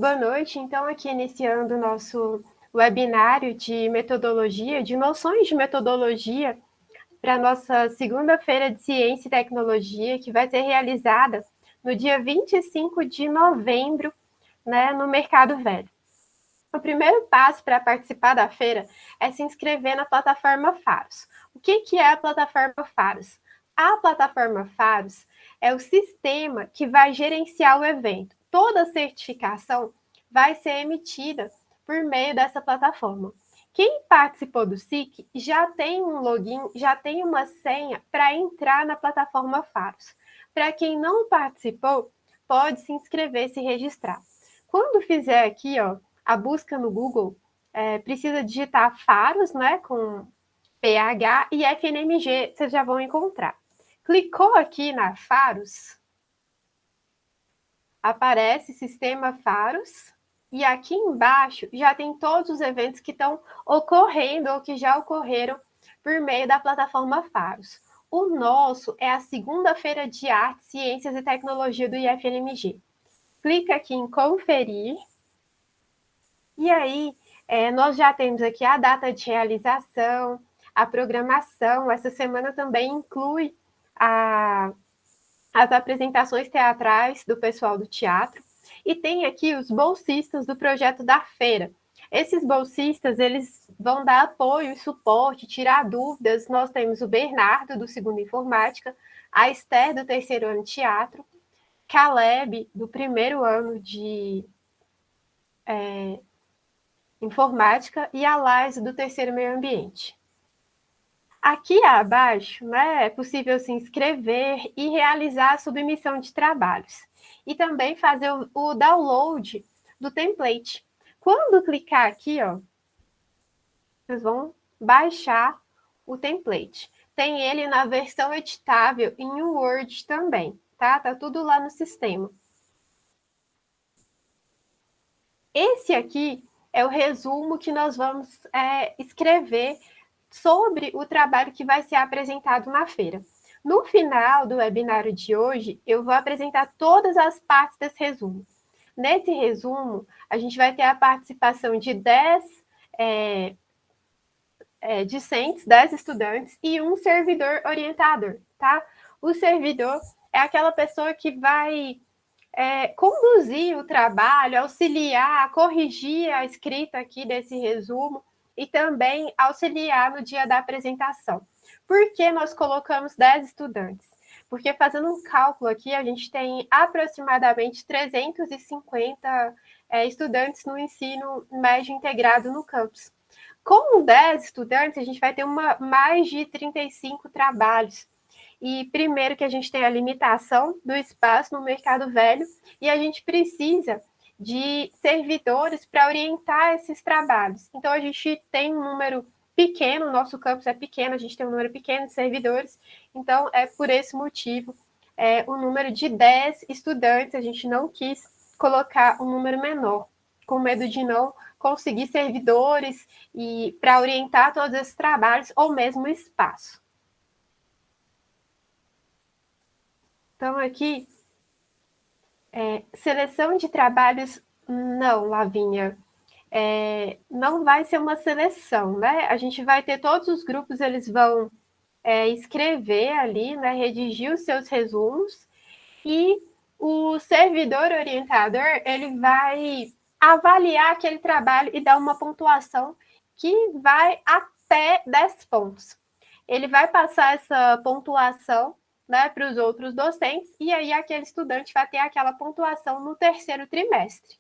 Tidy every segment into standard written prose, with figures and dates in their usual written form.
Boa noite. Então, aqui iniciando o nosso webinário de metodologia, de noções de metodologia, para a nossa segunda-feira de Ciência e Tecnologia, que vai ser realizada no dia 25 de novembro, no Mercado Velho. O primeiro passo para participar da feira é se inscrever na plataforma Faros. O que é a plataforma Faros? A plataforma Faros é o sistema que vai gerenciar o evento. Toda certificação vai ser emitida por meio dessa plataforma. Quem participou do SIC já tem um login, já tem uma senha para entrar na plataforma Faros. Para quem não participou, pode se inscrever, se registrar. Quando fizer aqui, a busca no Google, precisa digitar Faros, com PH e FNMG, vocês já vão encontrar. Clicou aqui na Faros, aparece Sistema Faros, e aqui embaixo já tem todos os eventos que estão ocorrendo ou que já ocorreram por meio da plataforma Faros. O nosso é a segunda-feira de Arte, Ciências e Tecnologia do IFNMG. Clica aqui em Conferir. E aí, nós já temos aqui a data de realização, a programação. Essa semana também inclui as apresentações teatrais do pessoal do teatro. E tem aqui os bolsistas do projeto da feira. Esses bolsistas, eles vão dar apoio e suporte, tirar dúvidas. Nós temos o Bernardo, do segundo Informática, a Esther, do terceiro ano de teatro, Caleb, do primeiro ano de Informática, e a Laís, do terceiro Meio Ambiente. Aqui abaixo, é possível se inscrever e realizar a submissão de trabalhos. E também fazer o download do template. Quando clicar aqui, vocês vão baixar o template. Tem ele na versão editável em Word também, tá? Tá tudo lá no sistema. Esse aqui é o resumo que nós vamos escrever sobre o trabalho que vai ser apresentado na feira. No final do webinário de hoje, eu vou apresentar todas as partes desse resumo. Nesse resumo, a gente vai ter a participação de 10 discentes, 10 estudantes e um servidor orientador, tá? O servidor é aquela pessoa que vai conduzir o trabalho, auxiliar, corrigir a escrita aqui desse resumo e também auxiliar no dia da apresentação. Por que nós colocamos 10 estudantes? Porque fazendo um cálculo aqui, a gente tem aproximadamente 350 estudantes no ensino médio integrado no campus. Com 10 estudantes, a gente vai ter mais de 35 trabalhos. E primeiro que a gente tem a limitação do espaço no Mercado Velho e a gente precisa de servidores para orientar esses trabalhos. Então, a gente tem um número pequeno, o nosso campus é pequeno, a gente tem um número pequeno de servidores, então é por esse motivo o número de 10 estudantes, a gente não quis colocar um número menor, com medo de não conseguir servidores e para orientar todos esses trabalhos ou mesmo espaço. Então, aqui, seleção de trabalhos, não, Lavínia, não vai ser uma seleção, né? A gente vai ter todos os grupos, eles vão escrever ali, redigir os seus resumos, e o servidor orientador, ele vai avaliar aquele trabalho e dar uma pontuação que vai até 10 pontos. Ele vai passar essa pontuação para os outros docentes, e aí aquele estudante vai ter aquela pontuação no terceiro trimestre.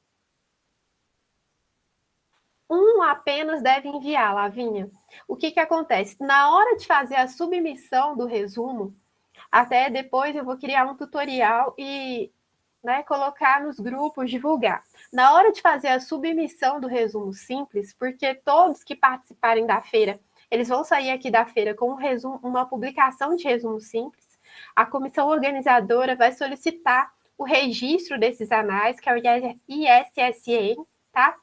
Um apenas deve enviar, Lavínia. O que acontece? Na hora de fazer a submissão do resumo, até depois eu vou criar um tutorial e colocar nos grupos, divulgar. Na hora de fazer a submissão do resumo simples, porque todos que participarem da feira, eles vão sair aqui da feira com um resumo, uma publicação de resumo simples, a comissão organizadora vai solicitar o registro desses anais, que é o ISSN, tá?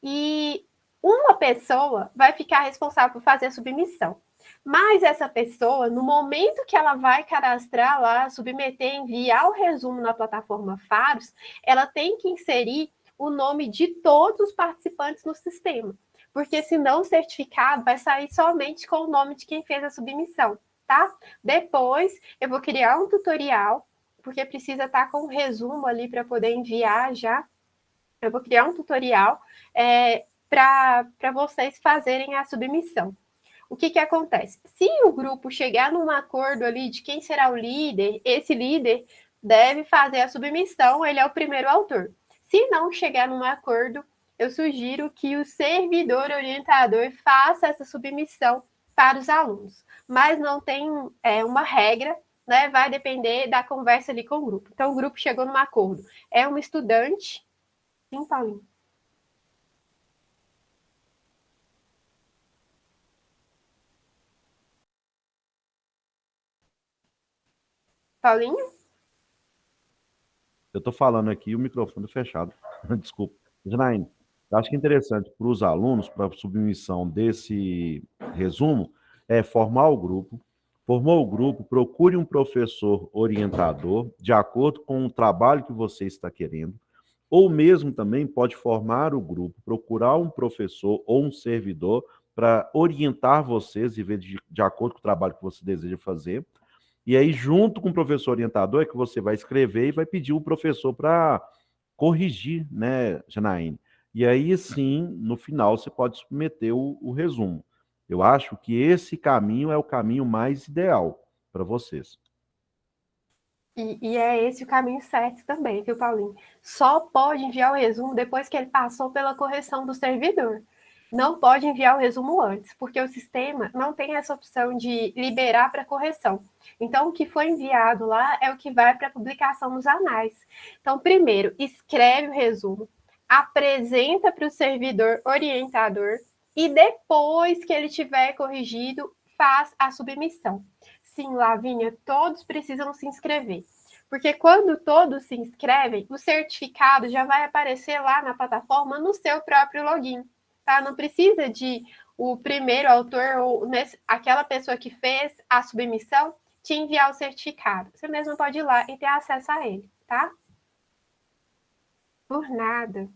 E uma pessoa vai ficar responsável por fazer a submissão. Mas essa pessoa, no momento que ela vai cadastrar lá, submeter, enviar o resumo na plataforma Faros, ela tem que inserir o nome de todos os participantes no sistema, porque senão o certificado vai sair somente com o nome de quem fez a submissão, tá? Depois eu vou criar um tutorial, porque precisa estar com um resumo ali para poder enviar já. Eu vou criar um tutorial para vocês fazerem a submissão. O que acontece? Se o grupo chegar num acordo ali de quem será o líder, esse líder deve fazer a submissão, ele é o primeiro autor. Se não chegar num acordo, eu sugiro que o servidor orientador faça essa submissão para os alunos. Mas não tem uma regra, né? Vai depender da conversa ali com o grupo. Então, o grupo chegou num acordo. É uma estudante. Sim, Paulinho. Paulinho? Eu estou falando aqui e o microfone fechado. Desculpa. Janaíne, eu acho que é interessante para os alunos, para a submissão desse resumo, é formar o grupo. Formou o grupo, procure um professor orientador, de acordo com o trabalho que você está querendo. Ou mesmo também pode formar o grupo, procurar um professor ou um servidor para orientar vocês e ver de acordo com o trabalho que você deseja fazer. E aí, junto com o professor orientador, é que você vai escrever e vai pedir o professor para corrigir, né, Janaíne? E aí, sim, no final, você pode submeter o resumo. Eu acho que esse caminho é o caminho mais ideal para vocês. E é esse o caminho certo também, viu, Paulinho? Só pode enviar o resumo depois que ele passou pela correção do servidor. Não pode enviar o resumo antes, porque o sistema não tem essa opção de liberar para correção. Então, o que foi enviado lá é o que vai para publicação nos anais. Então, primeiro, escreve o resumo, apresenta para o servidor orientador e depois que ele tiver corrigido, faz a submissão. Sim, Lavínia, todos precisam se inscrever. Porque quando todos se inscrevem, o certificado já vai aparecer lá na plataforma no seu próprio login. Tá? Não precisa de o primeiro autor ou aquela pessoa que fez a submissão te enviar o certificado. Você mesmo pode ir lá e ter acesso a ele, tá? Por nada.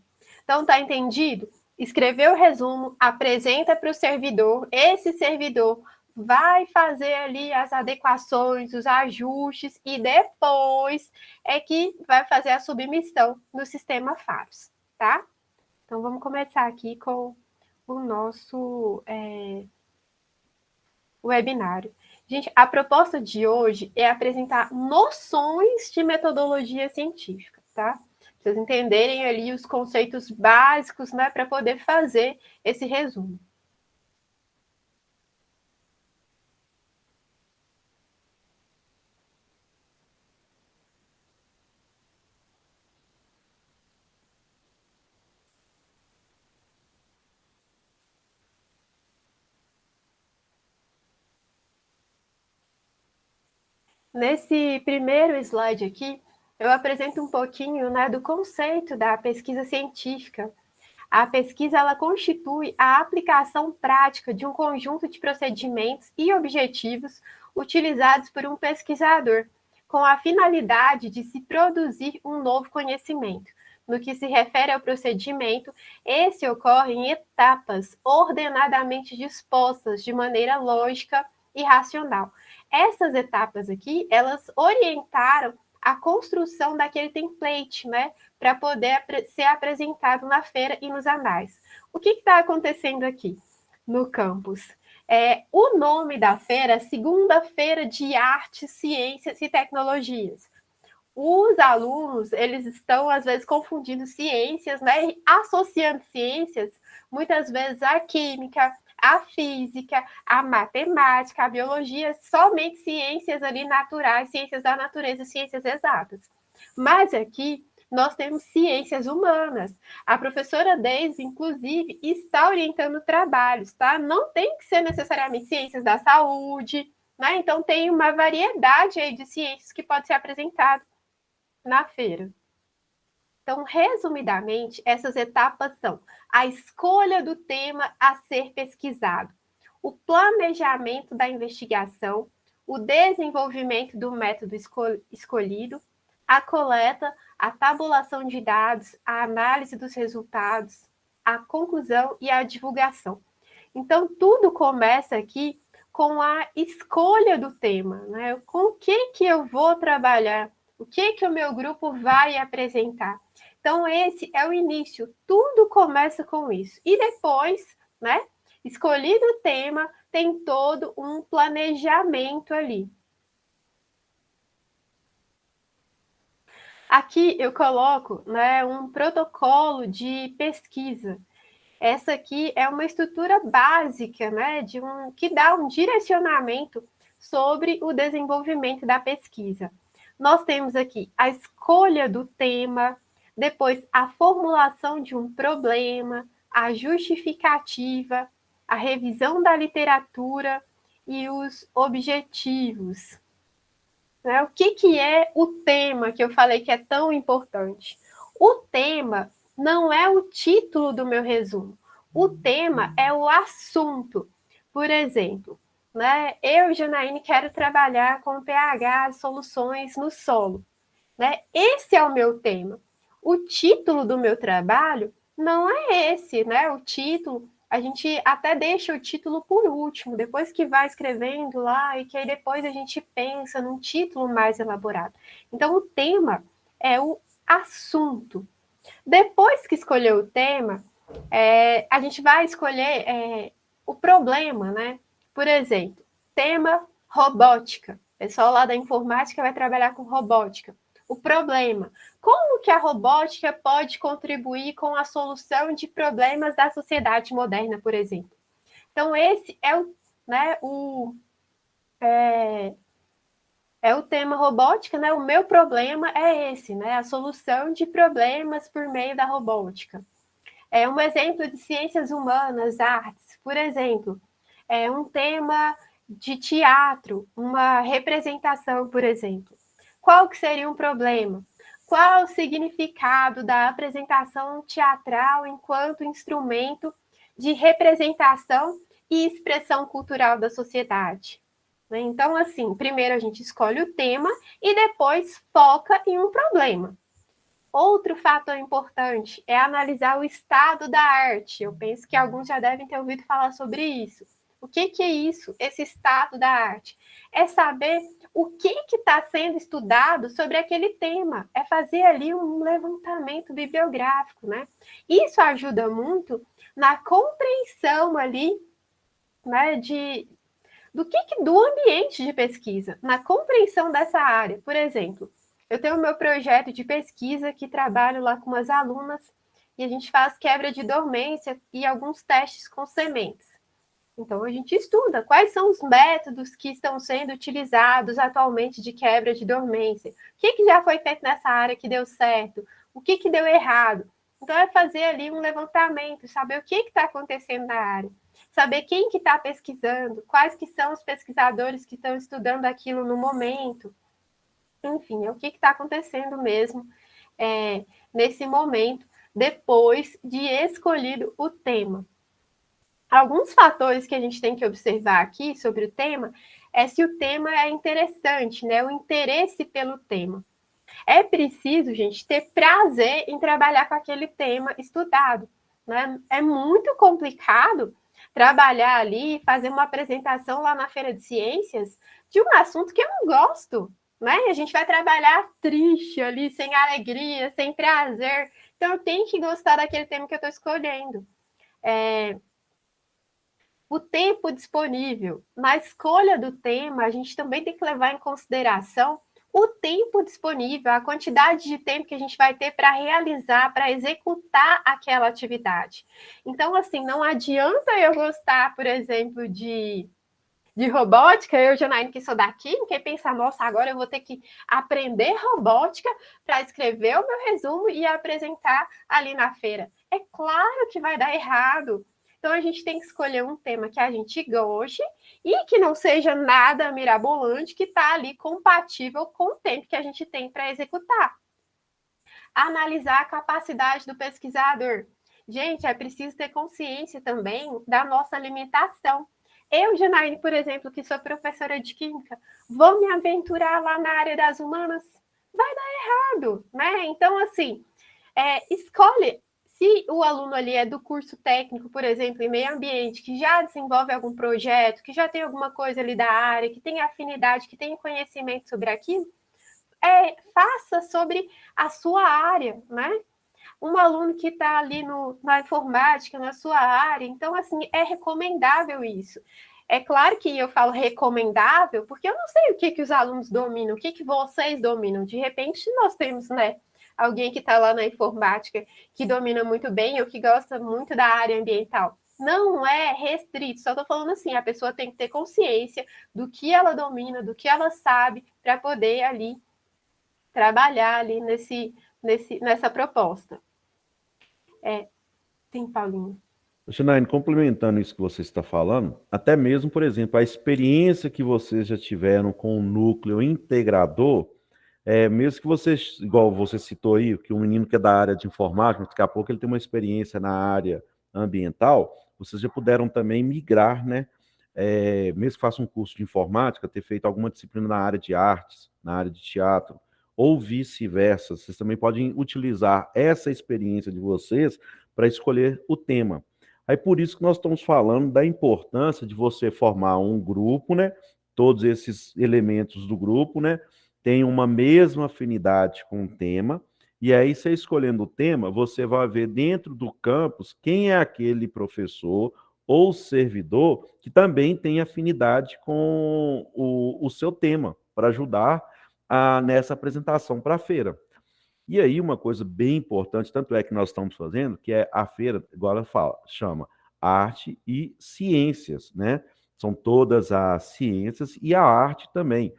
Então, tá entendido? Escreveu o resumo, apresenta para o servidor, esse servidor vai fazer ali as adequações, os ajustes, e depois é que vai fazer a submissão no sistema FAROS, tá? Então, vamos começar aqui com o nosso webinário. Gente, a proposta de hoje é apresentar noções de metodologia científica, tá? Vocês entenderem ali os conceitos básicos, né, para poder fazer esse resumo. Nesse primeiro slide aqui, eu apresento um pouquinho, né, do conceito da pesquisa científica. A pesquisa ela constitui a aplicação prática de um conjunto de procedimentos e objetivos utilizados por um pesquisador, com a finalidade de se produzir um novo conhecimento. No que se refere ao procedimento, esse ocorre em etapas ordenadamente dispostas de maneira lógica e racional. Essas etapas aqui, elas orientaram a construção daquele template, né, para poder ser apresentado na feira e nos anais. O que está acontecendo aqui no campus? O nome da feira é Segunda-feira de Artes, Ciências e Tecnologias. Os alunos, eles estão, às vezes, confundindo ciências, né, e associando ciências, muitas vezes, à química, à física, à matemática, à biologia, somente ciências ali naturais, ciências da natureza, ciências exatas. Mas aqui nós temos ciências humanas. A professora Deise, inclusive, está orientando trabalhos, tá? Não tem que ser necessariamente ciências da saúde, né? Então tem uma variedade aí de ciências que pode ser apresentada na feira. Então, resumidamente, essas etapas são a escolha do tema a ser pesquisado, o planejamento da investigação, o desenvolvimento do método escolhido, a coleta, a tabulação de dados, a análise dos resultados, a conclusão e a divulgação. Então, tudo começa aqui com a escolha do tema, né? Com o que eu vou trabalhar, o que o meu grupo vai apresentar. Então, esse é o início, tudo começa com isso. E depois, né, escolhido o tema, tem todo um planejamento ali. Aqui eu coloco, né, um protocolo de pesquisa. Essa aqui é uma estrutura básica, né, que dá um direcionamento sobre o desenvolvimento da pesquisa. Nós temos aqui a escolha do tema, depois a formulação de um problema, a justificativa, a revisão da literatura e os objetivos. Né? O que é o tema que eu falei que é tão importante? O tema não é o título do meu resumo. O tema é o assunto. Por exemplo, né, eu, Janaíne, quero trabalhar com pH, soluções no solo. Né? Esse é o meu tema. O título do meu trabalho não é esse, né? O título, a gente até deixa o título por último, depois que vai escrevendo lá, e que aí depois a gente pensa num título mais elaborado. Então, o tema é o assunto. Depois que escolheu o tema, a gente vai escolher o problema, né? Por exemplo, tema robótica. O pessoal lá da informática vai trabalhar com robótica. O problema, como que a robótica pode contribuir com a solução de problemas da sociedade moderna, por exemplo? Então, esse é o tema robótica, né? O meu problema é esse, né? A solução de problemas por meio da robótica. É um exemplo de ciências humanas, artes, por exemplo, é um tema de teatro, uma representação, por exemplo. Qual que seria um problema? Qual o significado da apresentação teatral enquanto instrumento de representação e expressão cultural da sociedade? Então, assim, primeiro a gente escolhe o tema e depois foca em um problema. Outro fator importante é analisar o estado da arte. Eu penso que alguns já devem ter ouvido falar sobre isso. O que é isso, esse estado da arte? É saber o que está sendo estudado sobre aquele tema. É fazer ali um levantamento bibliográfico, né? Isso ajuda muito na compreensão ali, né, do ambiente de pesquisa, na compreensão dessa área. Por exemplo, eu tenho o meu projeto de pesquisa que trabalho lá com umas alunas e a gente faz quebra de dormência e alguns testes com sementes. Então, a gente estuda quais são os métodos que estão sendo utilizados atualmente de quebra de dormência. O que já foi feito nessa área que deu certo? O que deu errado? Então, é fazer ali um levantamento, saber o que está acontecendo na área. Saber quem que está pesquisando, quais que são os pesquisadores que estão estudando aquilo no momento. Enfim, é o que está acontecendo mesmo nesse momento, depois de escolhido o tema. Alguns fatores que a gente tem que observar aqui sobre o tema é se o tema é interessante, né? O interesse pelo tema. É preciso, gente, ter prazer em trabalhar com aquele tema estudado, né? É muito complicado trabalhar ali, fazer uma apresentação lá na Feira de Ciências de um assunto que eu não gosto, né? A gente vai trabalhar triste ali, sem alegria, sem prazer. Então, eu tenho que gostar daquele tema que eu estou escolhendo. O tempo disponível. Na escolha do tema, a gente também tem que levar em consideração o tempo disponível, a quantidade de tempo que a gente vai ter para realizar, para executar aquela atividade. Então, assim, não adianta eu gostar, por exemplo, de robótica, eu, Janaíne, que sou da química, e pensar, nossa, agora eu vou ter que aprender robótica para escrever o meu resumo e apresentar ali na feira. É claro que vai dar errado. Então, a gente tem que escolher um tema que a gente goste e que não seja nada mirabolante, que está ali compatível com o tempo que a gente tem para executar. Analisar a capacidade do pesquisador. Gente, é preciso ter consciência também da nossa limitação. Eu, Janaíne, por exemplo, que sou professora de química, vou me aventurar lá na área das humanas? vai dar errado, né? Então, assim, escolhe. Se o aluno ali é do curso técnico, por exemplo, em meio ambiente, que já desenvolve algum projeto, que já tem alguma coisa ali da área, que tem afinidade, que tem conhecimento sobre aquilo, faça sobre a sua área, né? Um aluno que está ali na informática, na sua área, então, assim, é recomendável isso. É claro que eu falo recomendável, porque eu não sei o que os alunos dominam, o que vocês dominam. De repente, nós temos, né, alguém que está lá na informática que domina muito bem ou que gosta muito da área ambiental. Não é restrito, só estou falando assim, a pessoa tem que ter consciência do que ela domina, do que ela sabe, para poder ali trabalhar ali nessa proposta. Sim, Paulinho. Janaína, complementando isso que você está falando, até mesmo, por exemplo, a experiência que vocês já tiveram com o núcleo integrador, mesmo que vocês, igual você citou aí, que um menino que é da área de informática, daqui a pouco ele tem uma experiência na área ambiental, vocês já puderam também migrar, né? Mesmo que faça um curso de informática, ter feito alguma disciplina na área de artes, na área de teatro, ou vice-versa, vocês também podem utilizar essa experiência de vocês para escolher o tema. Aí por isso que nós estamos falando da importância de você formar um grupo, né? Todos esses elementos do grupo, né? Têm uma mesma afinidade com o tema. E aí, você escolhendo o tema, você vai ver dentro do campus quem é aquele professor ou servidor que também tem afinidade com o seu tema, para ajudar nessa apresentação para a feira. E aí, uma coisa bem importante, tanto é que nós estamos fazendo, que é a feira, agora fala, chama Arte e Ciências, né? São todas as ciências e a arte também.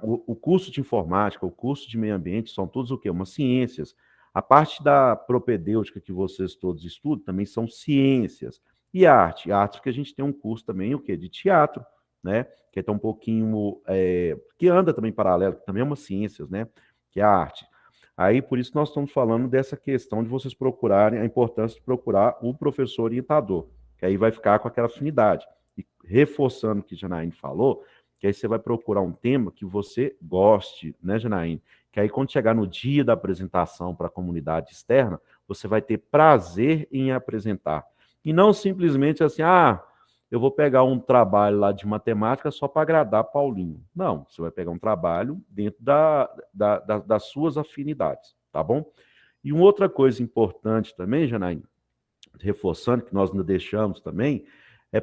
O curso de informática, o curso de meio ambiente, são todos o quê? Umas ciências. A parte da propedêutica que vocês todos estudam também são ciências. E a arte que a gente tem um curso também, o quê? De teatro, né? Que é um pouquinho, que anda também paralelo, que também é uma ciências, né? Que é a arte. Aí, por isso, nós estamos falando dessa questão de vocês procurarem, a importância de procurar o professor orientador, que aí vai ficar com aquela afinidade. E reforçando o que a Janaíne falou, que aí você vai procurar um tema que você goste, né, Janaíne? Que aí quando chegar no dia da apresentação para a comunidade externa, você vai ter prazer em apresentar. E não simplesmente assim, eu vou pegar um trabalho lá de matemática só para agradar Paulinho. Não, você vai pegar um trabalho dentro das suas afinidades, tá bom? E uma outra coisa importante também, Janaína, reforçando, que nós ainda deixamos também,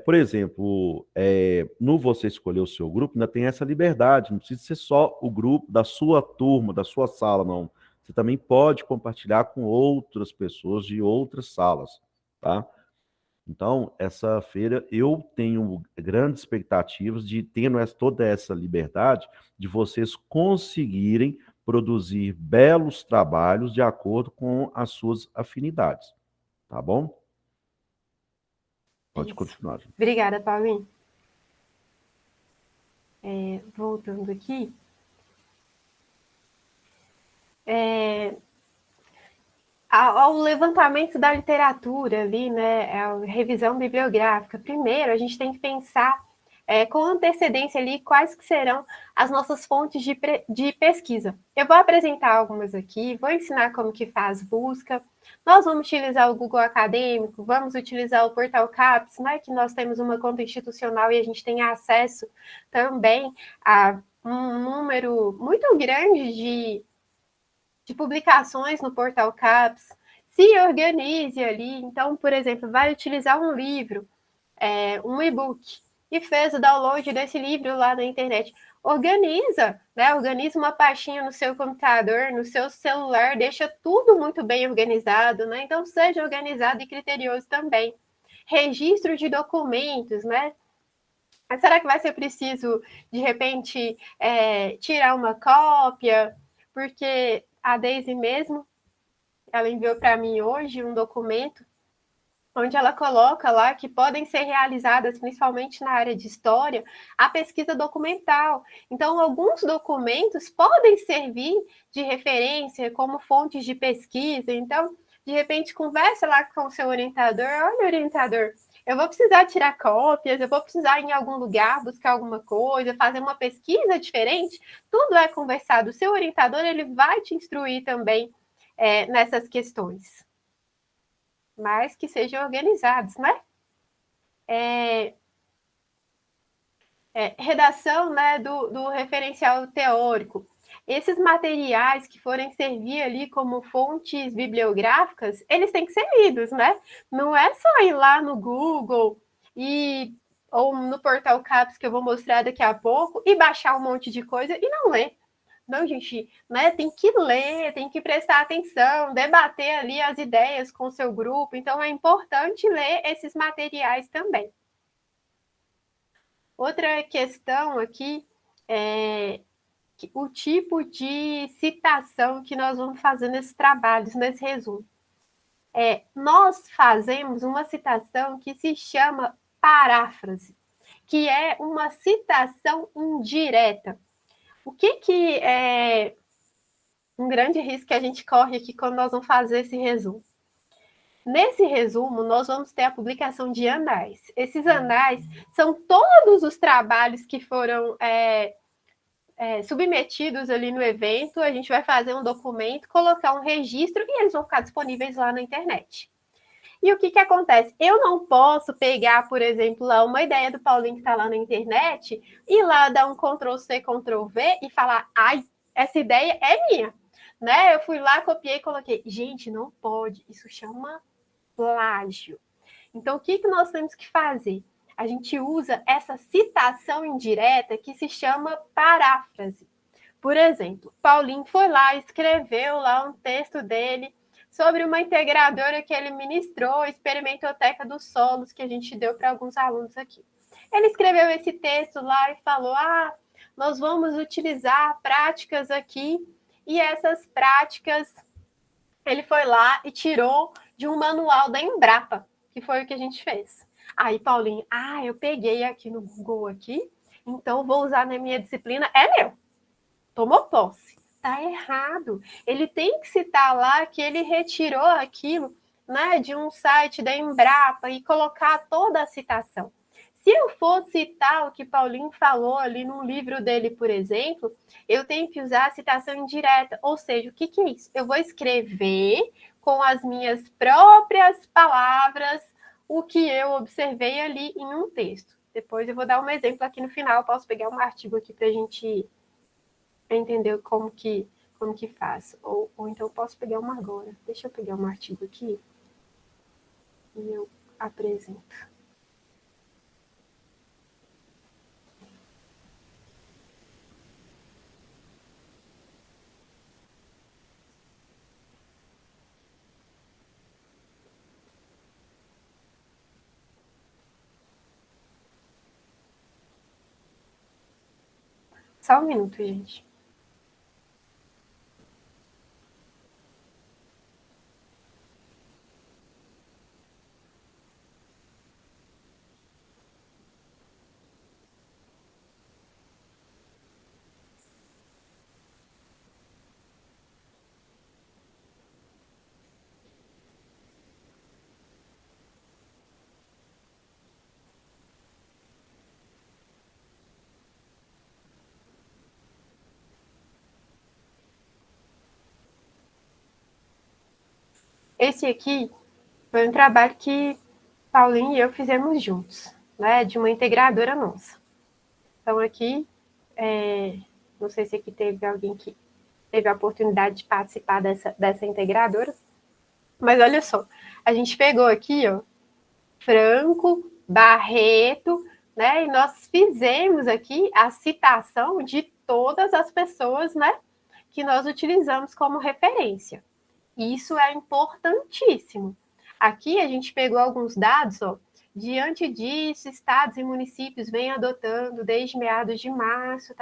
por exemplo, no você escolher o seu grupo, ainda tem essa liberdade, não precisa ser só o grupo da sua turma, da sua sala, não. Você também pode compartilhar com outras pessoas de outras salas, tá? Então, essa feira, eu tenho grandes expectativas de, tendo toda essa liberdade, de vocês conseguirem produzir belos trabalhos de acordo com as suas afinidades, tá bom? Pode Isso. continuar. Obrigada, Paulinho. Voltando aqui. Ao levantamento da literatura ali, né, a revisão bibliográfica, primeiro a gente tem que pensar com antecedência ali quais que serão as nossas fontes de pesquisa. Eu vou apresentar algumas aqui, vou ensinar como que faz busca. Nós vamos utilizar o Google Acadêmico, vamos utilizar o Portal CAPES, né, que nós temos uma conta institucional e a gente tem acesso também a um número muito grande de publicações no Portal CAPES, se organize ali. Então, por exemplo, vai utilizar um livro, um e-book, e fez o download desse livro lá na internet. Organiza, né? Organiza uma pastinha no seu computador, no seu celular, deixa tudo muito bem organizado, né? Então, seja organizado e criterioso também. Registro de documentos, né? Mas será que vai ser preciso, de repente, tirar uma cópia? Porque a Daisy mesmo, ela enviou para mim hoje um documento onde ela coloca lá que podem ser realizadas, principalmente na área de história, a pesquisa documental. Então, alguns documentos podem servir de referência como fontes de pesquisa. Então, de repente, conversa lá com o seu orientador. Olha, orientador, Eu vou precisar tirar cópias, eu vou precisar ir em algum lugar buscar alguma coisa, fazer uma pesquisa diferente. Tudo é conversado. O seu orientador ele vai te instruir também nessas questões, mas que sejam organizados, né? Redação, né, do referencial teórico. Esses materiais que forem servir ali como fontes bibliográficas, eles têm que ser lidos, né? Não é só ir lá no Google ou no portal CAPES, que eu vou mostrar daqui a pouco, e baixar um monte de coisa e não ler. Não, gente, né? Tem que ler, tem que prestar atenção, debater ali as ideias com o seu grupo. Então, é importante ler esses materiais também. Outra questão aqui é o tipo de citação que nós vamos fazer nesses trabalhos, nesse resumo. Nós fazemos uma citação que se chama paráfrase, que é uma citação indireta. O que é um grande risco que a gente corre aqui quando nós vamos fazer esse resumo? Nesse resumo, nós vamos ter a publicação de anais. Esses anais são todos os trabalhos que foram submetidos ali no evento. A gente vai fazer um documento, colocar um registro e eles vão ficar disponíveis lá na internet. E o que acontece? Eu não posso pegar, por exemplo, lá uma ideia do Paulinho que está lá na internet e lá dar um Ctrl+C, Ctrl+V e falar, ai, essa ideia é minha. Né? Eu fui lá, copiei e coloquei. Gente, não pode. Isso chama plágio. Então, o que nós temos que fazer? A gente usa essa citação indireta que se chama paráfrase. Por exemplo, Paulinho foi lá, escreveu lá um texto dele sobre uma integradora que ele ministrou, Experimentoteca dos Solos, que a gente deu para alguns alunos aqui. Ele escreveu esse texto lá e falou, nós vamos utilizar práticas aqui, e essas práticas ele foi lá e tirou de um manual da Embrapa, que foi o que a gente fez. Aí, Paulinho, eu peguei aqui no Google aqui, então vou usar na minha disciplina, é meu. Tomou posse. Tá errado. Ele tem que citar lá que ele retirou aquilo, né, de um site da Embrapa e colocar toda a citação. Se eu for citar o que Paulinho falou ali no livro dele, por exemplo, eu tenho que usar a citação indireta. Ou seja, o que é isso? Eu vou escrever com as minhas próprias palavras o que eu observei ali em um texto. Depois eu vou dar um exemplo aqui no final. Eu posso pegar um artigo aqui para a gente entender como que faz. Ou então eu posso pegar uma agora. Deixa eu pegar um artigo aqui e eu apresento. Só um minuto, gente. Esse aqui foi um trabalho que Paulinho e eu fizemos juntos, né, de uma integradora nossa. Então, aqui, não sei se aqui teve alguém que teve a oportunidade de participar dessa integradora, mas olha só, a gente pegou aqui, ó, Franco, Barreto, né, e nós fizemos aqui a citação de todas as pessoas, né, que nós utilizamos como referência. Isso é importantíssimo. Aqui a gente pegou alguns dados, ó. Diante disso, estados e municípios vêm adotando desde meados de março,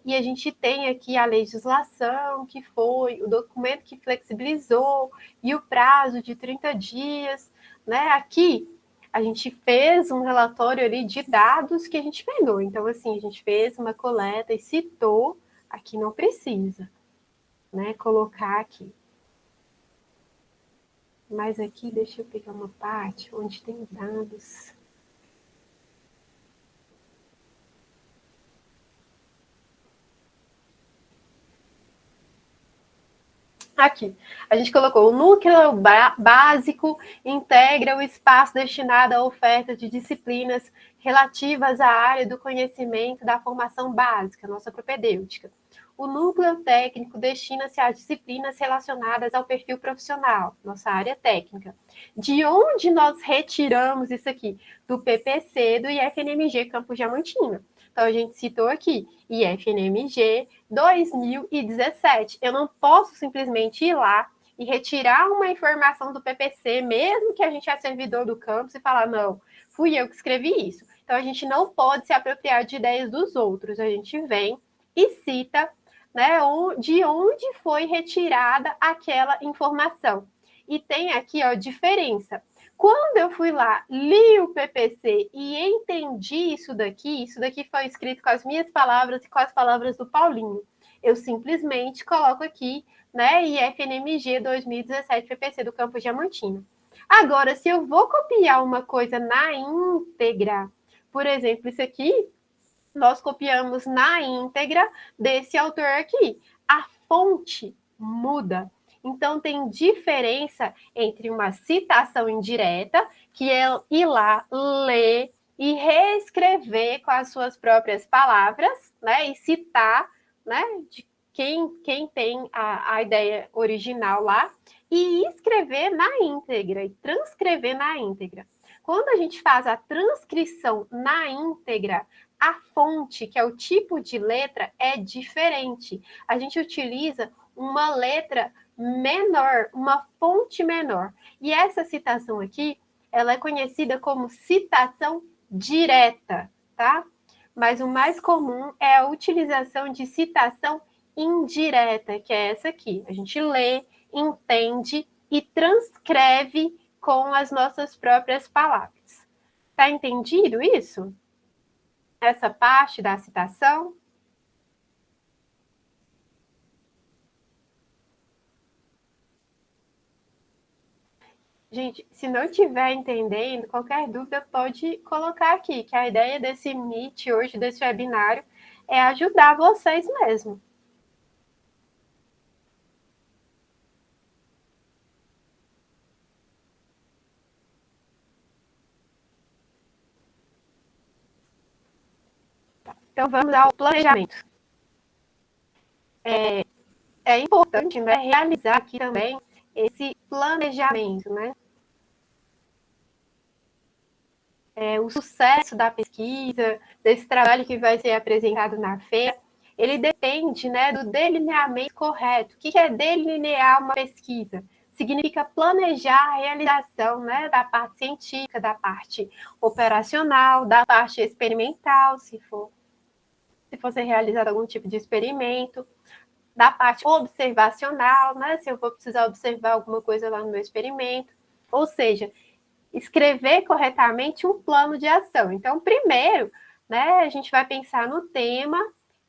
e a gente tem aqui a legislação, que foi o documento que flexibilizou, e o prazo de 30 dias, né? Aqui a gente fez um relatório ali de dados que a gente pegou. Então, assim, a gente fez uma coleta e citou, aqui não precisa, né? Colocar aqui. Mas aqui, deixa eu pegar uma parte onde tem dados. Aqui, a gente colocou o núcleo básico integra o espaço destinado à oferta de disciplinas relativas à área do conhecimento da formação básica, nossa propedêutica. O núcleo técnico destina-se às disciplinas relacionadas ao perfil profissional, nossa área técnica. De onde nós retiramos isso aqui? Do PPC do IFNMG Campus Diamantina. Então, a gente citou aqui IFNMG 2017. Eu não posso simplesmente ir lá e retirar uma informação do PPC, mesmo que a gente é servidor do campus, e falar, não, fui eu que escrevi isso. Então, a gente não pode se apropriar de ideias dos outros. A gente vem e cita, né, de onde foi retirada aquela informação. E tem aqui, ó, diferença. Quando eu fui lá, li o PPC e entendi isso daqui foi escrito com as minhas palavras e com as palavras do Paulinho. Eu simplesmente coloco aqui, né, IFNMG 2017 PPC do Campus Diamantina. Agora, se eu vou copiar uma coisa na íntegra, por exemplo, isso aqui, nós copiamos na íntegra desse autor aqui. A fonte muda. Então, tem diferença entre uma citação indireta, que é ir lá, ler e reescrever com as suas próprias palavras, né? E citar, né? De quem tem a ideia original lá, e escrever na íntegra, e transcrever na íntegra. Quando a gente faz a transcrição na íntegra, a fonte, que é o tipo de letra, é diferente. A gente utiliza uma letra menor, uma fonte menor. E essa citação aqui, ela é conhecida como citação direta, tá? Mas o mais comum é a utilização de citação indireta, que é essa aqui. A gente lê, entende e transcreve com as nossas próprias palavras. Tá entendido isso? Essa parte da citação? Gente, se não estiver entendendo, qualquer dúvida pode colocar aqui, que a ideia desse Meet hoje, desse webinário, é ajudar vocês mesmo. Então, vamos ao planejamento. É importante, né, realizar aqui também esse planejamento, né? O sucesso da pesquisa, desse trabalho que vai ser apresentado na feira, ele depende, né, do delineamento correto. O que é delinear uma pesquisa? Significa planejar a realização, né, da parte científica, da parte operacional, da parte experimental, se for ser realizado algum tipo de experimento, da parte observacional, né, se eu vou precisar observar alguma coisa lá no meu experimento. Ou seja, escrever corretamente um plano de ação. Então, primeiro, né, a gente vai pensar no tema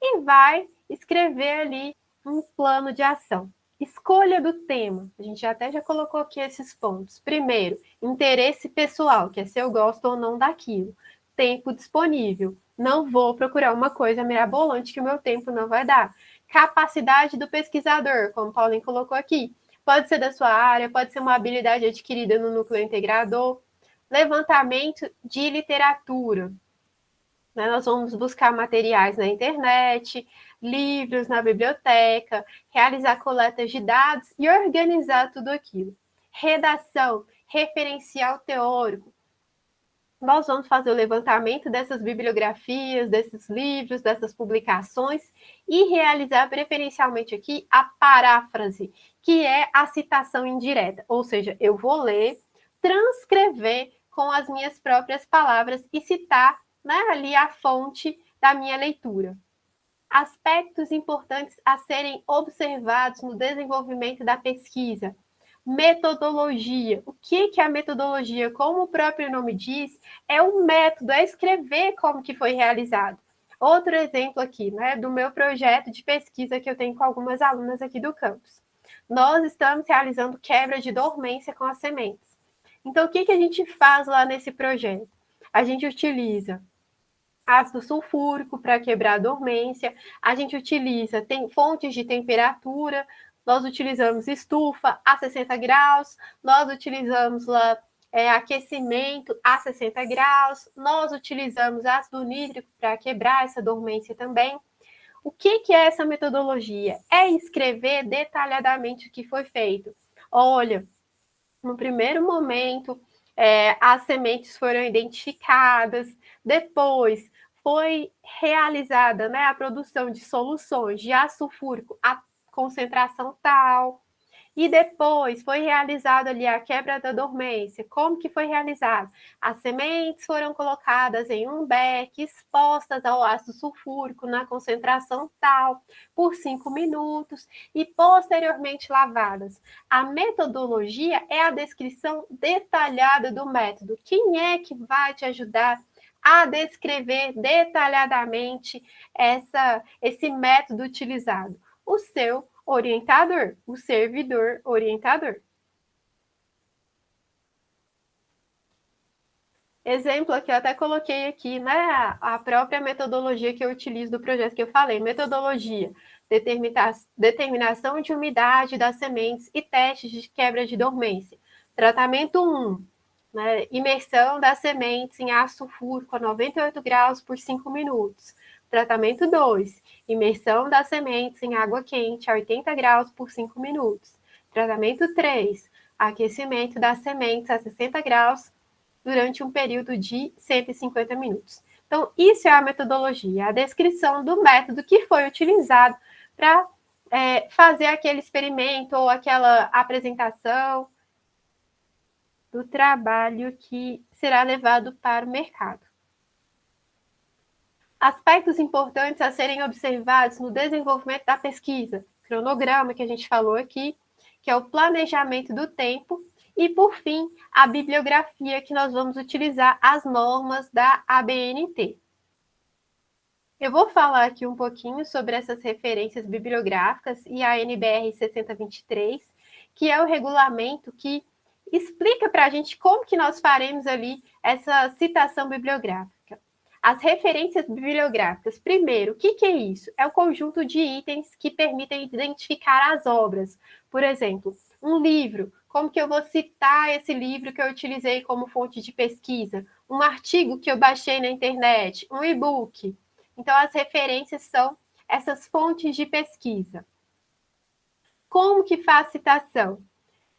e vai escrever ali um plano de ação. Escolha do tema. A gente até já colocou aqui esses pontos. Primeiro, interesse pessoal, que é se eu gosto ou não daquilo. Tempo disponível. Não vou procurar uma coisa mirabolante que o meu tempo não vai dar. Capacidade do pesquisador, como o Paulinho colocou aqui. Pode ser da sua área, pode ser uma habilidade adquirida no núcleo integrador. Levantamento de literatura. Nós vamos buscar materiais na internet, livros na biblioteca, realizar coletas de dados e organizar tudo aquilo. Redação, referencial teórico. Nós vamos fazer o levantamento dessas bibliografias, desses livros, dessas publicações e realizar preferencialmente aqui a paráfrase, que é a citação indireta. Ou seja, eu vou ler, transcrever com as minhas próprias palavras e citar, né, ali a fonte da minha leitura. Aspectos importantes a serem observados no desenvolvimento da pesquisa. Metodologia. O que é a metodologia? Como o próprio nome diz, é um método, é escrever como que foi realizado. Outro exemplo aqui, né, do meu projeto de pesquisa que eu tenho com algumas alunas aqui do campus. nós estamos realizando quebra de dormência com as sementes. Então, o que a gente faz lá nesse projeto? A gente utiliza ácido sulfúrico para quebrar a dormência, a gente utiliza fontes de temperatura, nós utilizamos estufa a 60 graus, nós utilizamos lá aquecimento a 60 graus, nós utilizamos ácido nítrico para quebrar essa dormência também. O que é essa metodologia? É escrever detalhadamente o que foi feito. Olha, no primeiro momento, as sementes foram identificadas, depois foi realizada, né, a produção de soluções de ácido sulfúrico a concentração tal, e depois foi realizada ali a quebra da dormência. Como que foi realizado? As sementes foram colocadas em um beck, expostas ao ácido sulfúrico na concentração tal, por 5 minutos, e posteriormente lavadas. A metodologia é a descrição detalhada do método. Quem é que vai te ajudar a descrever detalhadamente esse método utilizado? O seu orientador, o servidor orientador. Exemplo que eu até coloquei aqui, né? A própria metodologia que eu utilizo do projeto que eu falei. Metodologia, determinação de umidade das sementes e testes de quebra de dormência. Tratamento 1, né? Imersão das sementes em ácido sulfúrico a 98 graus por 5 minutos. Tratamento 2, imersão das sementes em água quente a 80 graus por 5 minutos. Tratamento 3, aquecimento das sementes a 60 graus durante um período de 150 minutos. Então, isso é a metodologia, a descrição do método que foi utilizado para fazer aquele experimento ou aquela apresentação do trabalho que será levado para o mercado. Aspectos importantes a serem observados no desenvolvimento da pesquisa, cronograma que a gente falou aqui, que é o planejamento do tempo, e, por fim, a bibliografia que nós vamos utilizar, as normas da ABNT. Eu vou falar aqui um pouquinho sobre essas referências bibliográficas e a NBR 6023, que é o regulamento que explica para a gente como que nós faremos ali essa citação bibliográfica. As referências bibliográficas. Primeiro, o que é isso? É o conjunto de itens que permitem identificar as obras. Por exemplo, um livro. Como que eu vou citar esse livro que eu utilizei como fonte de pesquisa? Um artigo que eu baixei na internet? Um e-book? Então, as referências são essas fontes de pesquisa. Como que faz citação?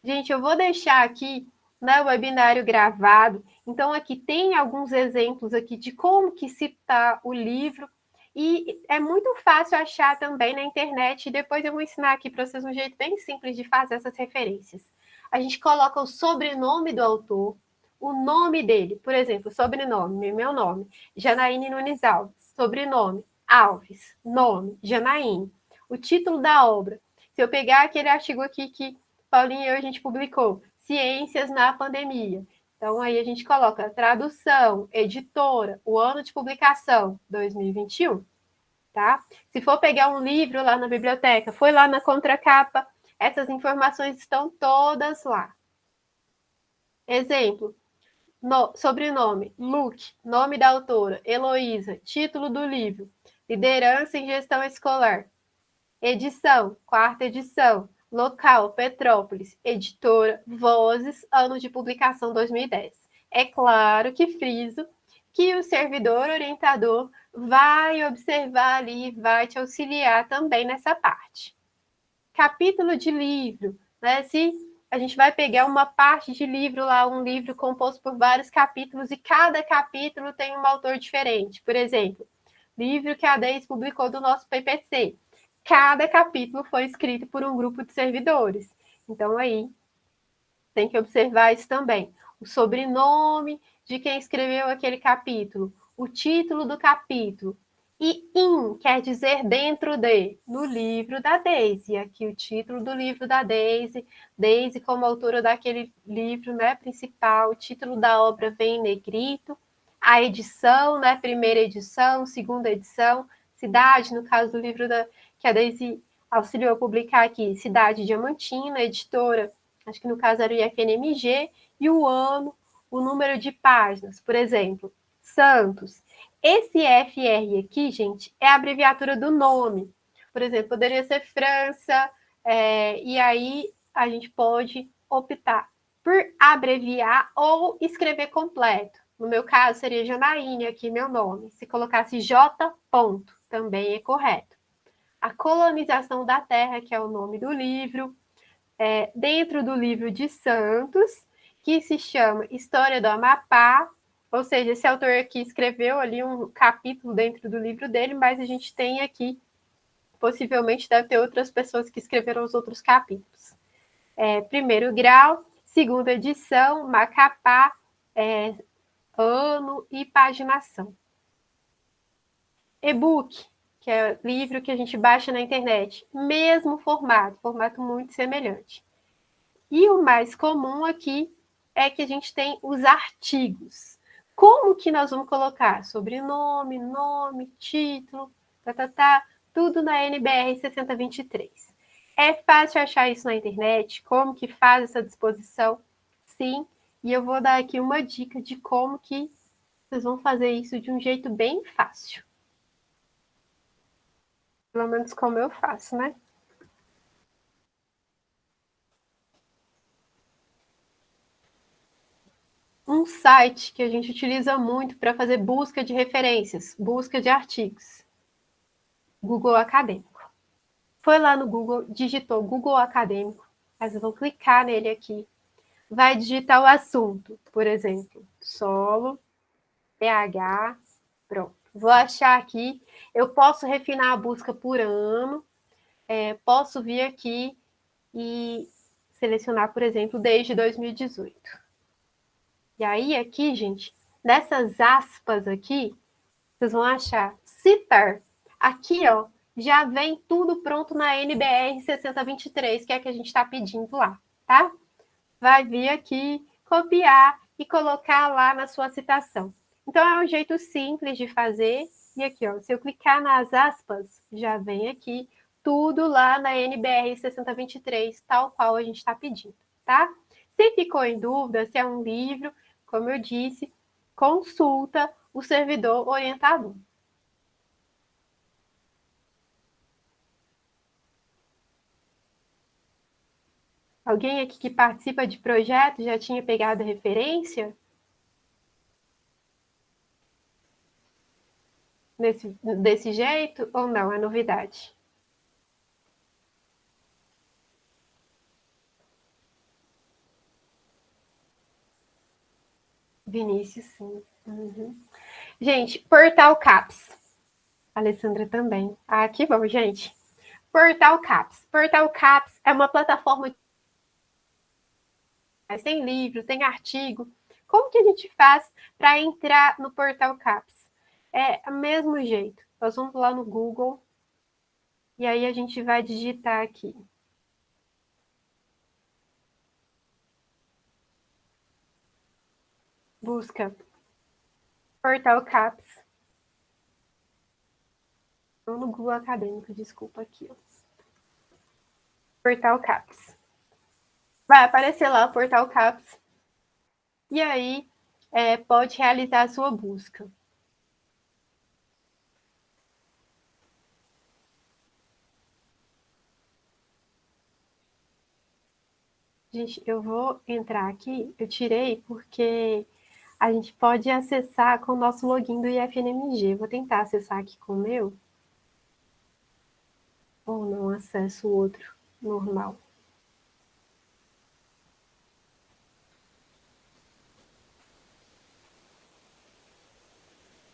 Gente, eu vou deixar aqui o webinário gravado. Então, aqui tem alguns exemplos aqui de como que citar o livro. E é muito fácil achar também na internet. E depois eu vou ensinar aqui para vocês um jeito bem simples de fazer essas referências. A gente coloca o sobrenome do autor, o nome dele. Por exemplo, sobrenome, meu nome, Janaíne Nunes Alves. Sobrenome, Alves. Nome, Janaíne. O título da obra. Se eu pegar aquele artigo aqui que Paulinho e eu a gente publicou, Ciências na Pandemia. Então, aí a gente coloca tradução, editora, o ano de publicação, 2021, tá? Se for pegar um livro lá na biblioteca, foi lá na contracapa, essas informações estão todas lá. Exemplo, sobrenome, Luke, nome da autora, Heloísa, título do livro, Liderança em Gestão Escolar, edição, 4ª edição, local, Petrópolis, editora, Vozes, ano de publicação 2010. É claro que friso que o servidor orientador vai observar ali, vai te auxiliar também nessa parte. Capítulo de livro, né? Se a gente vai pegar uma parte de livro lá, um livro composto por vários capítulos, e cada capítulo tem um autor diferente. Por exemplo, livro que a Deise publicou do nosso PPC. Cada capítulo foi escrito por um grupo de servidores. Então, aí, tem que observar isso também. O sobrenome de quem escreveu aquele capítulo, o título do capítulo. E quer dizer dentro de, no livro da Deise. Aqui o título do livro da Deise, Deise como autora daquele livro, né, principal, o título da obra vem em negrito, a edição, né, primeira edição, segunda edição, cidade, no caso do livro que a Deise auxiliou a publicar aqui Cidade Diamantina, editora, acho que no caso era o IFNMG, e o ano, o número de páginas, por exemplo, Santos. Esse FR aqui, gente, é a abreviatura do nome. Por exemplo, poderia ser França, e aí a gente pode optar por abreviar ou escrever completo. No meu caso, seria Janaíne, aqui meu nome. Se colocasse J. Ponto, também é correto. A colonização da Terra, que é o nome do livro, dentro do livro de Santos, que se chama História do Amapá, ou seja, esse autor aqui escreveu ali um capítulo dentro do livro dele, mas a gente tem aqui, possivelmente deve ter outras pessoas que escreveram os outros capítulos. Primeiro grau, segunda edição, Macapá, ano e paginação. E-book, que é livro que a gente baixa na internet, mesmo formato muito semelhante. E o mais comum aqui é que a gente tem os artigos. Como que nós vamos colocar? Sobrenome, nome, título, tudo na NBR 6023. É fácil achar isso na internet, como que faz essa disposição? Sim, e eu vou dar aqui uma dica de como que vocês vão fazer isso de um jeito bem fácil. Pelo menos como eu faço, né? Um site que a gente utiliza muito para fazer busca de referências, busca de artigos. Google Acadêmico. Foi lá no Google, digitou Google Acadêmico, mas eu vou clicar nele aqui. Vai digitar o assunto, por exemplo, solo, pH, pronto. Vou achar aqui, eu posso refinar a busca por ano, posso vir aqui e selecionar, por exemplo, desde 2018. E aí, aqui, gente, nessas aspas aqui, vocês vão achar citar. Aqui, ó, já vem tudo pronto na NBR 6023, que é a que a gente está pedindo lá, tá? Vai vir aqui, copiar e colocar lá na sua citação. Então, é um jeito simples de fazer. E aqui, ó, se eu clicar nas aspas, já vem aqui tudo lá na NBR 6023, tal qual a gente está pedindo, tá? Se ficou em dúvida se é um livro, como eu disse, consulta o servidor orientador. Alguém aqui que participa de projeto já tinha pegado a referência? Desse jeito ou não? É novidade? Vinícius, sim. Uhum. Gente, Portal Caps. Alessandra também. Ah, que bom, gente. Portal Caps. Portal Caps é uma plataforma. Tem livro, tem artigo. Como que a gente faz para entrar no Portal Caps? É o mesmo jeito. Nós vamos lá no Google e aí a gente vai digitar aqui. Busca Portal Caps. Não no Google Acadêmico, desculpa aqui. Ó. Portal Caps. Vai aparecer lá o Portal Caps. E aí pode realizar a sua busca. Gente, eu vou entrar aqui, eu tirei porque a gente pode acessar com o nosso login do IFNMG. Vou tentar acessar aqui com o meu. Ou não acesso o outro normal.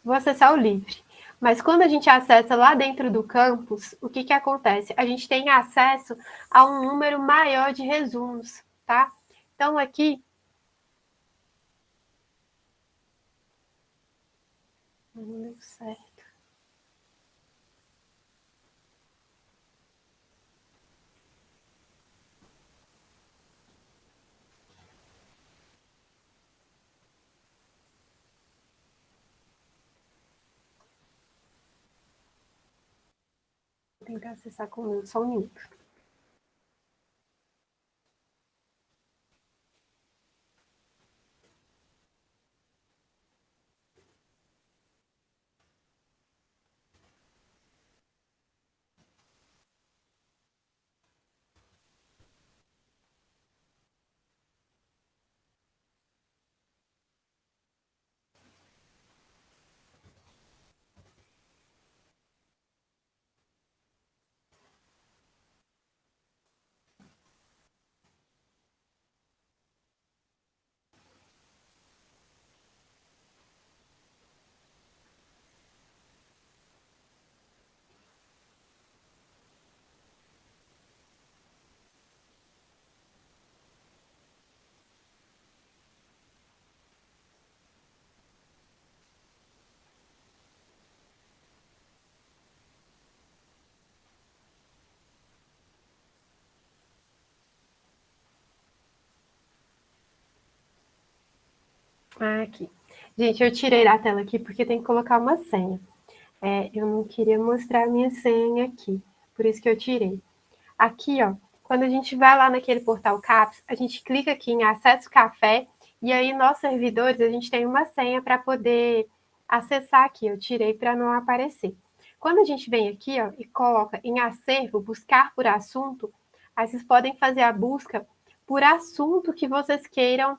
Vou acessar o livre. Mas quando a gente acessa lá dentro do campus, o que acontece? A gente tem acesso a um número maior de resumos, tá? Então, aqui... Não deu certo. tentar acessar com o meu, só um minuto. Aqui. Gente, eu tirei da tela aqui porque tem que colocar uma senha. Eu não queria mostrar a minha senha aqui, por isso que eu tirei. Aqui, ó, quando a gente vai lá naquele portal CAPS, a gente clica aqui em Acesso Café, e aí nos servidores a gente tem uma senha para poder acessar aqui. Eu tirei para não aparecer. Quando a gente vem aqui, ó, e coloca em acervo, buscar por assunto, aí vocês podem fazer a busca por assunto que vocês queiram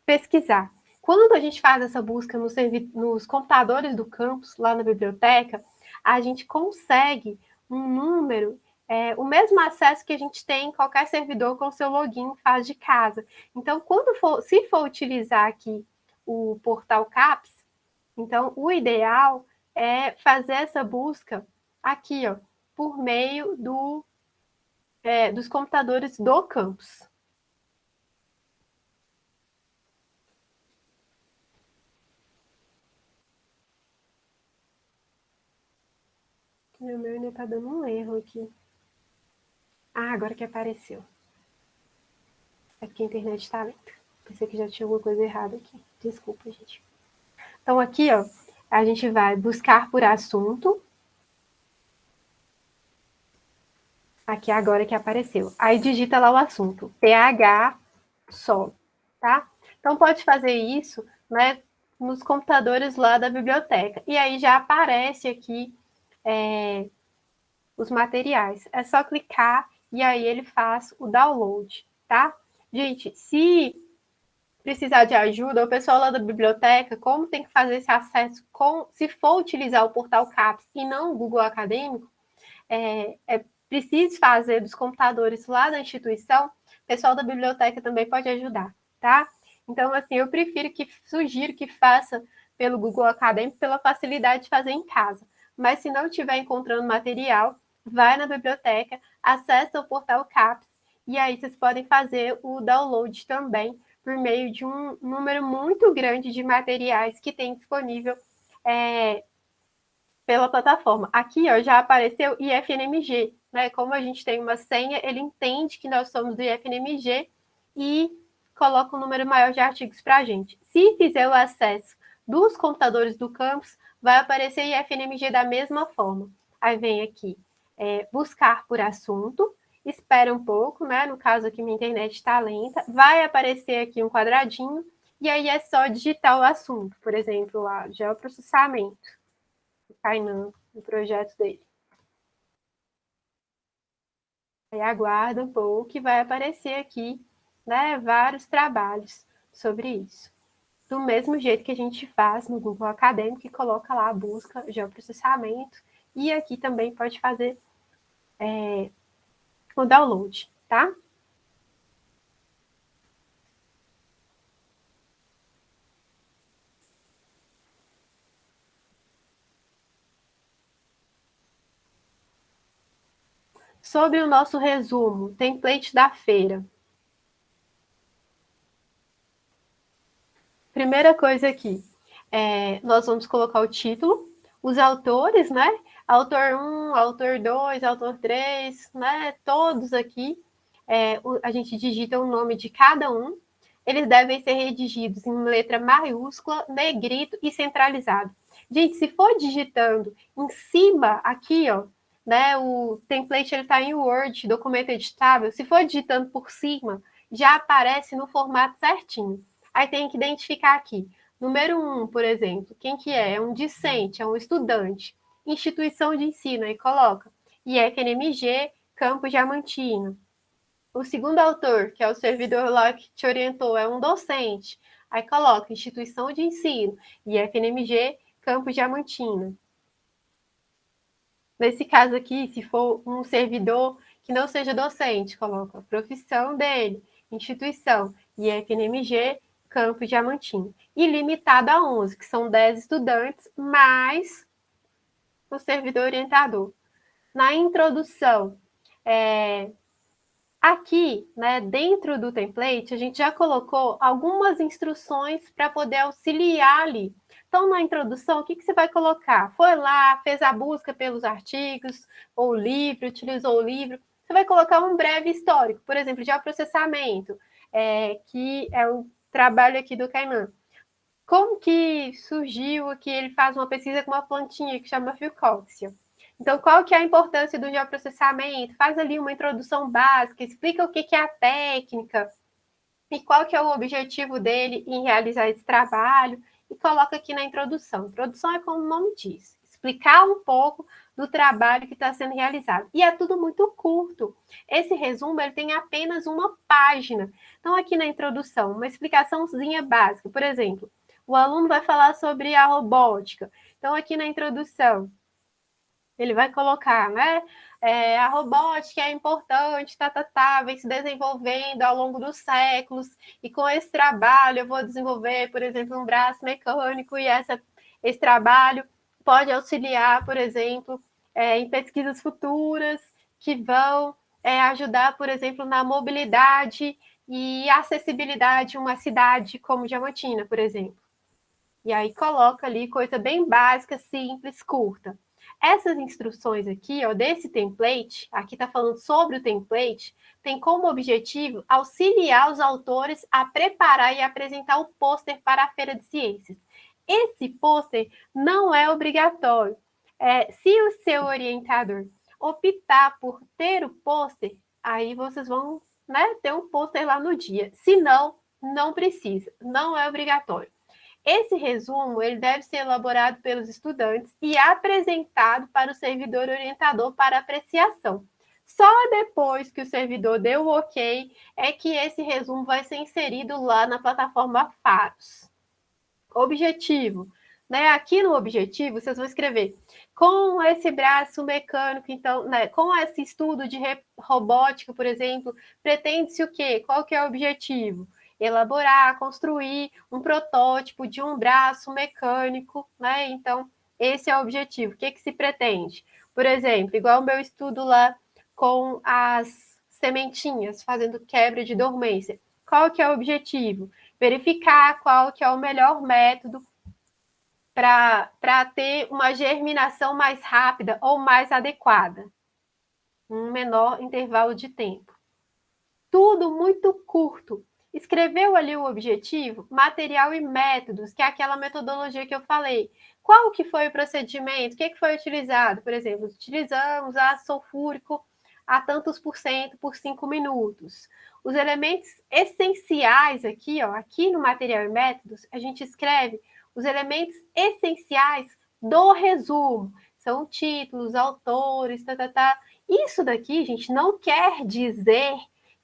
pesquisar. Quando a gente faz essa busca nos computadores do campus, lá na biblioteca, a gente consegue um número, o mesmo acesso que a gente tem em qualquer servidor com seu login faz de casa. Então, se for utilizar aqui o portal CAPS, então o ideal é fazer essa busca aqui, ó, por meio dos computadores do campus. Meu ainda está dando um erro aqui. Ah, agora que apareceu. É porque a internet está lenta. Pensei que já tinha alguma coisa errada aqui. Desculpa, gente. Então, aqui, ó, a gente vai buscar por assunto. Aqui agora que apareceu. Aí digita lá o assunto. PH só, tá? Então, pode fazer isso, né, nos computadores lá da biblioteca. E aí já aparece aqui os materiais. É só clicar e aí ele faz o download, tá? Gente, se precisar de ajuda, o pessoal lá da biblioteca, como tem que fazer esse acesso, se for utilizar o portal CAPS e não o Google Acadêmico, é preciso fazer dos computadores lá da instituição, o pessoal da biblioteca também pode ajudar, tá? Então, assim, sugiro que faça pelo Google Acadêmico, pela facilidade de fazer em casa. Mas se não estiver encontrando material, vai na biblioteca, acessa o portal CAPS, e aí vocês podem fazer o download também por meio de um número muito grande de materiais que tem disponível pela plataforma. Aqui, ó, já apareceu IFNMG, né? Como a gente tem uma senha, ele entende que nós somos do IFNMG e coloca um número maior de artigos para a gente. Se fizer o acesso dos computadores do campus, vai aparecer IFNMG da mesma forma. Aí vem aqui, buscar por assunto, espera um pouco, né? No caso aqui, minha internet está lenta, vai aparecer aqui um quadradinho, e aí é só digitar o assunto, por exemplo, lá, geoprocessamento. Kainan, no projeto dele. Aí aguarda um pouco que vai aparecer aqui, né, vários trabalhos sobre isso. Do mesmo jeito que a gente faz no Google Acadêmico, que coloca lá a busca, geoprocessamento, e aqui também pode fazer o download, tá? Sobre o nosso resumo, template da feira. Primeira coisa aqui, nós vamos colocar o título, os autores, né? Autor 1, autor 2, autor 3, né? Todos aqui, a gente digita o nome de cada um. Eles devem ser redigidos em letra maiúscula, negrito e centralizado. Gente, se for digitando em cima, aqui, ó, né, o template ele está em Word, documento editável, se for digitando por cima, já aparece no formato certinho. Aí tem que identificar aqui. Número 1, por exemplo, quem que é? É um discente, é um estudante. Instituição de ensino, aí coloca. IFNMG, Campo Diamantina. O segundo autor, que é o servidor lá que te orientou, é um docente. Aí coloca instituição de ensino, IFNMG, Campo Diamantina. Nesse caso aqui, se for um servidor que não seja docente, coloca a profissão dele, instituição, IFNMG, Campo Diamantina. E limitado a 11, que são 10 estudantes, mais o servidor orientador. Na introdução, aqui, né, dentro do template, a gente já colocou algumas instruções para poder auxiliar ali. Então, na introdução, o que você vai colocar? Foi lá, fez a busca pelos artigos, ou livro, utilizou o livro. Você vai colocar um breve histórico, por exemplo, de processamento, que é o trabalho aqui do Caiman. Como que surgiu que ele faz uma pesquisa com uma plantinha que chama Phylloxera? Então, qual que é a importância do geoprocessamento? Faz ali uma introdução básica, explica o que é a técnica e qual que é o objetivo dele em realizar esse trabalho e coloca aqui na introdução. Introdução é como o nome diz, explicar um pouco do trabalho que está sendo realizado. E é tudo muito curto. Esse resumo ele tem apenas uma página. Então, aqui na introdução, uma explicaçãozinha básica. Por exemplo, o aluno vai falar sobre a robótica. Então, aqui na introdução, ele vai colocar, né? A robótica é importante, vem se desenvolvendo ao longo dos séculos, e com esse trabalho eu vou desenvolver, por exemplo, um braço mecânico, e esse trabalho pode auxiliar, por exemplo, em pesquisas futuras que vão ajudar, por exemplo, na mobilidade e acessibilidade de uma cidade como Diamantina, por exemplo. E aí coloca ali coisa bem básica, simples, curta. Essas instruções aqui, ó, desse template, aqui está falando sobre o template, tem como objetivo auxiliar os autores a preparar e apresentar o pôster para a Feira de Ciências. Esse pôster não é obrigatório. Se o seu orientador optar por ter o pôster, aí vocês vão, né, ter um pôster lá no dia. Se não, não precisa, não é obrigatório. Esse resumo ele deve ser elaborado pelos estudantes e apresentado para o servidor orientador para apreciação. Só depois que o servidor deu o ok é que esse resumo vai ser inserido lá na plataforma Faros. Objetivo. Né? Aqui no objetivo, vocês vão escrever com esse braço mecânico, então, né, com esse estudo de robótica, por exemplo, pretende-se o quê? Qual que é o objetivo? Elaborar, construir um protótipo de um braço mecânico, né? Então, esse é o objetivo. O que se pretende? Por exemplo, igual o meu estudo lá com as sementinhas, fazendo quebra de dormência. Qual que é o objetivo? Verificar qual que é o melhor método para ter uma germinação mais rápida ou mais adequada, um menor intervalo de tempo. Tudo muito curto. Escreveu ali o objetivo, material e métodos, que é aquela metodologia que eu falei. Qual que foi o procedimento? O que foi utilizado? Por exemplo, utilizamos ácido sulfúrico a tantos por cento por 5 minutos. Os elementos essenciais aqui, ó, aqui no material e métodos, a gente escreve os elementos essenciais do resumo. São títulos, autores, Isso daqui, gente, não quer dizer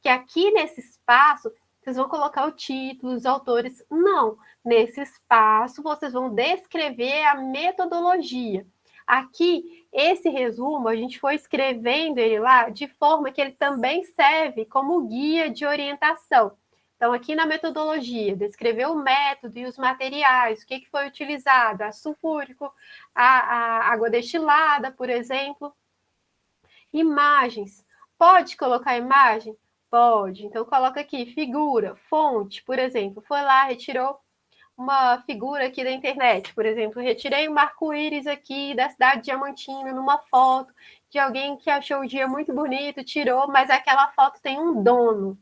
que aqui nesse espaço vocês vão colocar o título, os autores. Não, nesse espaço vocês vão descrever a metodologia. Aqui, esse resumo, a gente foi escrevendo ele lá de forma que ele também serve como guia de orientação. Então, aqui na metodologia, descrever o método e os materiais, o que foi utilizado, a sulfúrico, a água destilada, por exemplo. Imagens. Pode colocar imagem? Pode. Então, coloca aqui, figura, fonte, por exemplo. Foi lá, retirou uma figura aqui da internet, por exemplo. Retirei um arco-íris aqui da cidade de Diamantina numa foto de alguém que achou o dia muito bonito, tirou, mas aquela foto tem um dono.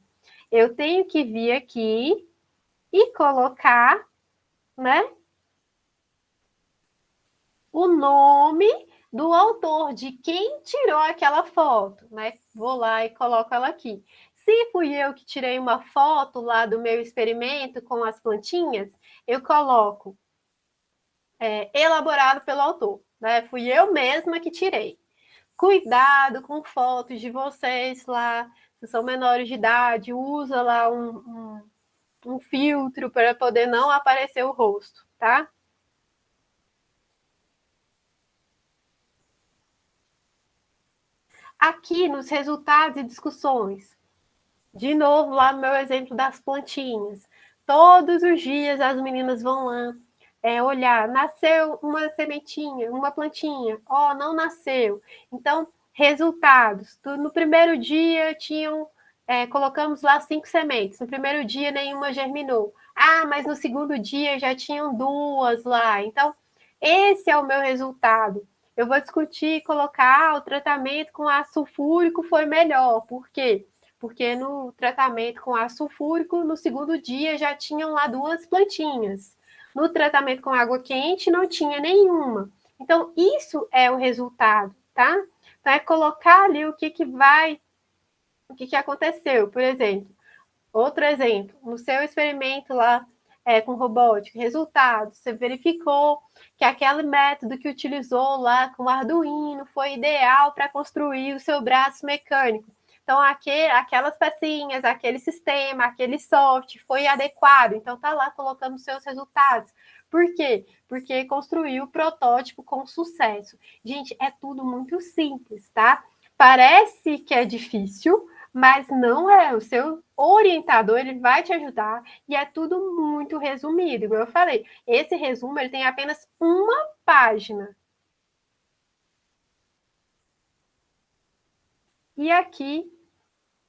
Eu tenho que vir aqui e colocar, né? o nome do autor, de quem tirou aquela foto, né? Vou lá e coloco ela aqui. Se fui eu que tirei uma foto lá do meu experimento com as plantinhas, eu coloco elaborado pelo autor, né? Fui eu mesma que tirei. Cuidado com fotos de vocês lá, se são menores de idade, usa lá um filtro para poder não aparecer o rosto, tá? Aqui nos resultados e discussões, de novo lá no meu exemplo das plantinhas, todos os dias as meninas vão lá olhar, nasceu uma sementinha, uma plantinha, não nasceu. Então, resultados. No primeiro dia tinham, colocamos lá 5 sementes, no primeiro dia nenhuma germinou. Mas no segundo dia já tinham 2 lá. Então, esse é o meu resultado. Eu vou discutir e colocar o tratamento com ácido sulfúrico foi melhor. Por quê? Porque no tratamento com ácido sulfúrico, no segundo dia já tinham lá 2 plantinhas. No tratamento com água quente, não tinha nenhuma. Então, isso é o resultado, tá? Então, é colocar ali o que aconteceu. Por exemplo, outro exemplo, no seu experimento lá com robótica, resultado, você verificou que aquele método que utilizou lá com o Arduino foi ideal para construir o seu braço mecânico. Então, aquelas pecinhas, aquele sistema, aquele software foi adequado. Então, tá lá colocando os seus resultados. Por quê? Porque construiu o protótipo com sucesso. Gente, é tudo muito simples, tá? Parece que é difícil, mas não é. O seu orientador, ele vai te ajudar e é tudo muito resumido. Igual eu falei, esse resumo ele tem apenas uma página. E aqui,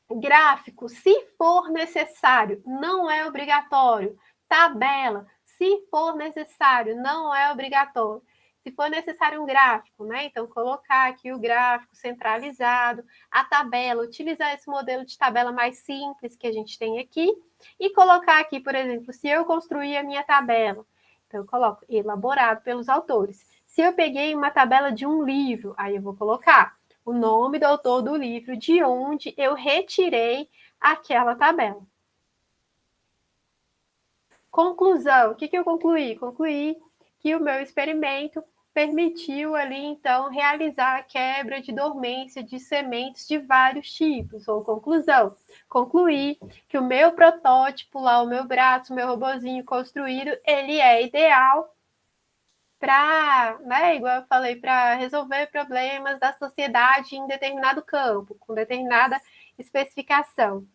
gráfico, se for necessário, não é obrigatório. Tabela, se for necessário, não é obrigatório. Se for necessário um gráfico, né? Então, colocar aqui o gráfico centralizado, a tabela, utilizar esse modelo de tabela mais simples que a gente tem aqui e colocar aqui, por exemplo, se eu construir a minha tabela, então eu coloco elaborado pelos autores. Se eu peguei uma tabela de um livro, aí eu vou colocar o nome do autor do livro, de onde eu retirei aquela tabela. Conclusão, o que eu concluí? Concluí que o meu experimento permitiu ali, então, realizar a quebra de dormência de sementes de vários tipos. Ou conclusão, concluí que o meu protótipo lá, o meu braço, o meu robozinho construído, ele é ideal para, né, igual eu falei, para resolver problemas da sociedade em determinado campo, com determinada especificação.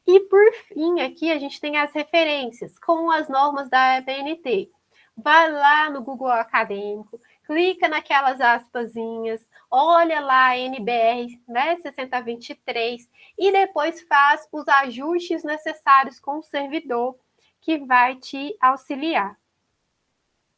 E, por fim, aqui a gente tem as referências com as normas da BNT. Vai lá no Google Acadêmico, clica naquelas aspasinhas, olha lá a NBR, né, 6023, e depois faz os ajustes necessários com o servidor que vai te auxiliar.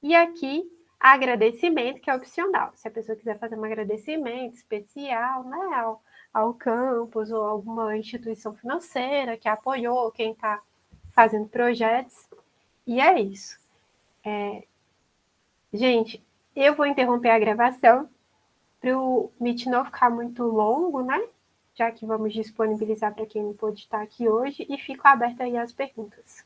E aqui, agradecimento, que é opcional. Se a pessoa quiser fazer um agradecimento especial, né, ao campus ou alguma instituição financeira que apoiou quem está fazendo projetos. E é isso. Gente, eu vou interromper a gravação para o Meet não ficar muito longo, né? Já que vamos disponibilizar para quem não pôde estar aqui hoje, e fico aberta aí às perguntas.